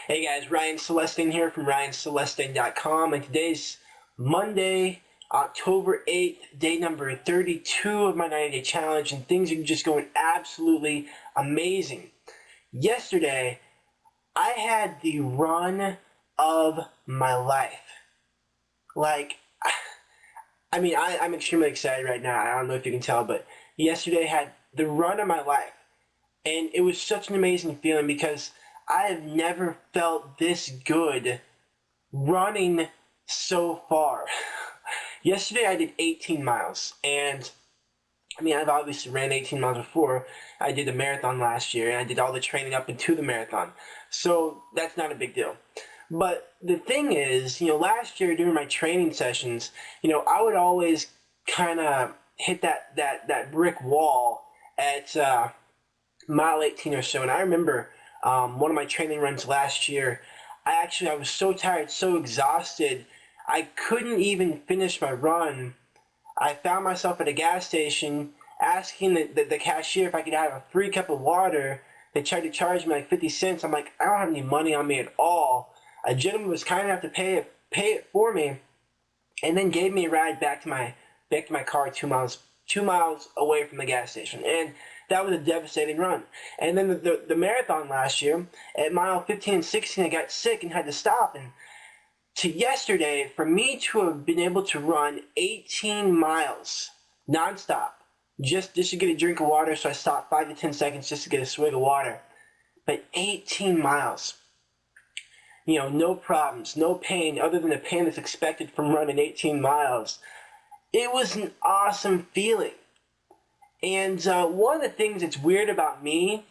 Hey guys, Ryan Celestain here from RyanCelestain.com, and today's Monday, October 8th, day number 32 of my 90-day challenge, and things are just going absolutely amazing. Yesterday, I had the run of my life. I'm extremely excited right now. I don't know if you can tell, but yesterday I had the run of my life, and it was such an amazing feeling because I have never felt this good running so far. Yesterday I did 18 miles, and I've obviously ran 18 miles before. I did a marathon last year, and I did all the training up into the marathon. So that's not a big deal. But the thing is, last year during my training sessions, I would always kind of hit that brick wall at mile 18 or so. And I remember one of my training runs last year, I was so tired, so exhausted, I couldn't even finish my run. I found myself at a gas station asking the cashier if I could have a free cup of water. They tried to charge me like 50 cents. I'm like, I don't have any money on me at all. A gentleman was kind enough to pay it for me, and then gave me a ride back to my car 2 miles away from the gas station. And that was a devastating run. And then the marathon last year, at mile 15 and 16, I got sick and had to stop. And to yesterday, for me to have been able to run 18 miles nonstop, just to get a drink of water, so I stopped 5 to 10 seconds just to get a swig of water. But 18 miles, no problems, no pain, other than the pain that's expected from running 18 miles. It was an awesome feeling. And one of the things that's weird about me,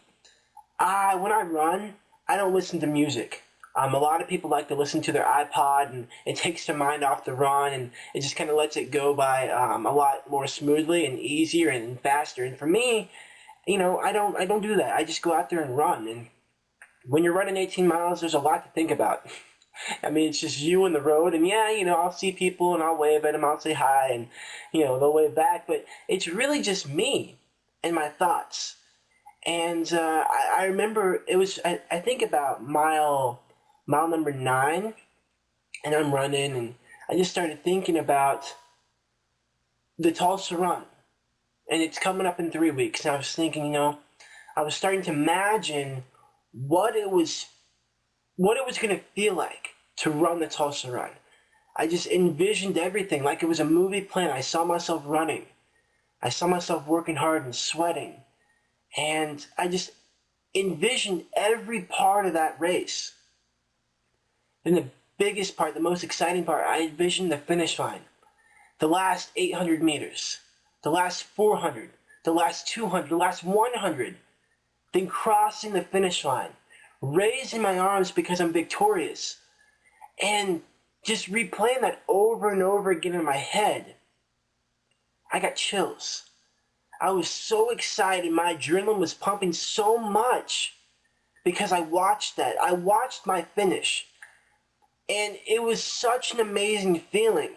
when I run, I don't listen to music. A lot of people like to listen to their iPod, and it takes their mind off the run, and it just kind of lets it go by a lot more smoothly and easier and faster. And for me, I don't do that. I just go out there and run. And when you're running 18 miles, there's a lot to think about. It's just you and the road, and I'll see people and I'll wave at them, I'll say hi, and, they'll wave back, but it's really just me and my thoughts. And I remember it was, I think about mile number 9, and I'm running, and I just started thinking about the Tulsa run, and it's coming up in 3 weeks, and I was thinking, I was starting to imagine what it was going to feel like to run the Tulsa run. I just envisioned everything like it was a movie plan. I saw myself running. I saw myself working hard and sweating. And I just envisioned every part of that race. And the biggest part, the most exciting part, I envisioned the finish line. The last 800 meters. The last 400. The last 200. The last 100. Then crossing the finish line. Raising my arms because I'm victorious, and just replaying that over and over again in my head. I got chills. I was so excited. My adrenaline was pumping so much because I watched that. I watched my finish, and it was such an amazing feeling.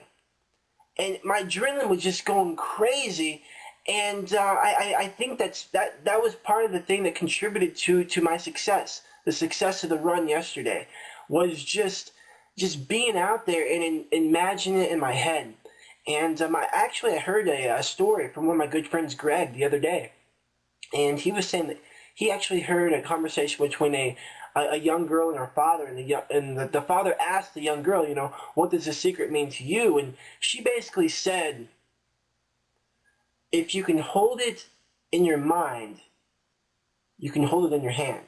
And my adrenaline was just going crazy. And I think that was part of the thing that contributed to my success. The success of the run yesterday was just being out there and imagining it in my head. And I heard a story from one of my good friends, Greg, the other day. And he was saying that he actually heard a conversation between a young girl and her father. And the father asked the young girl, what does the secret mean to you? And she basically said, if you can hold it in your mind, you can hold it in your hand.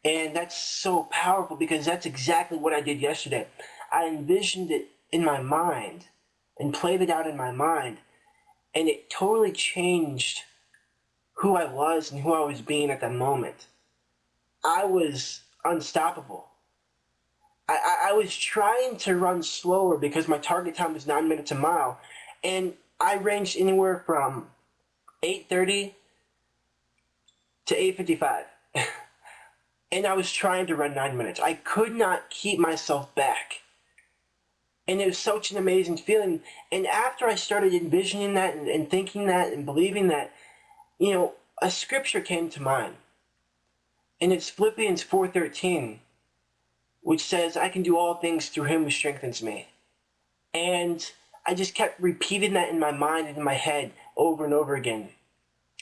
And that's so powerful because that's exactly what I did yesterday. I envisioned it in my mind and played it out in my mind, and it totally changed who I was and who I was being at that moment. I was unstoppable. I was trying to run slower because my target time was 9 minutes a mile, and I ranged anywhere from 8:30 to 8:55. And I was trying to run 9 minutes. I could not keep myself back. And it was such an amazing feeling. And after I started envisioning that and thinking that and believing that, a scripture came to mind. And it's Philippians 4:13, which says, I can do all things through him who strengthens me. And I just kept repeating that in my mind and in my head over and over again.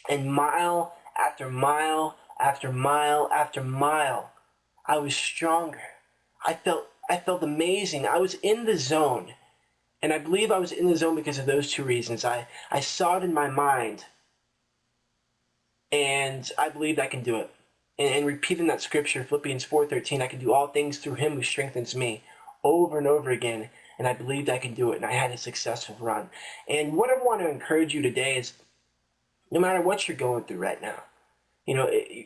And mile after mile after mile after mile, I was stronger. I felt amazing. I was in the zone. And I believe I was in the zone because of those two reasons. I saw it in my mind, and I believed I can do it. And repeating that scripture, Philippians 4:13, I can do all things through him who strengthens me, over and over again. And I believed I could do it, and I had a successful run. And what I want to encourage you today is, no matter what you're going through right now,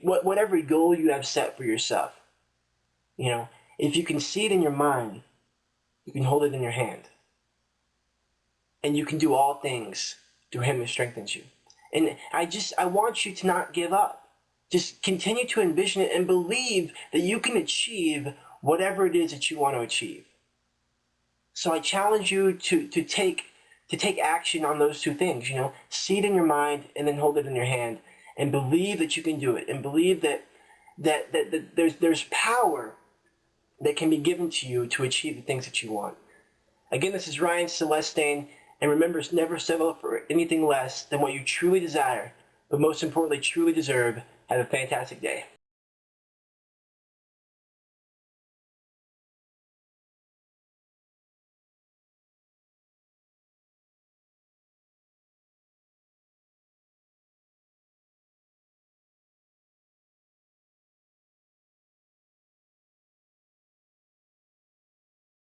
whatever goal you have set for yourself, if you can see it in your mind, you can hold it in your hand. And you can do all things through him who strengthens you. And I want you to not give up. Just continue to envision it and believe that you can achieve whatever it is that you want to achieve. So I challenge you to take action on those two things. See it in your mind and then hold it in your hand, and believe that you can do it, and believe that there's power that can be given to you to achieve the things that you want. Again, this is Ryan Celestain, and remember, never settle for anything less than what you truly desire, but most importantly, truly deserve. Have a fantastic day.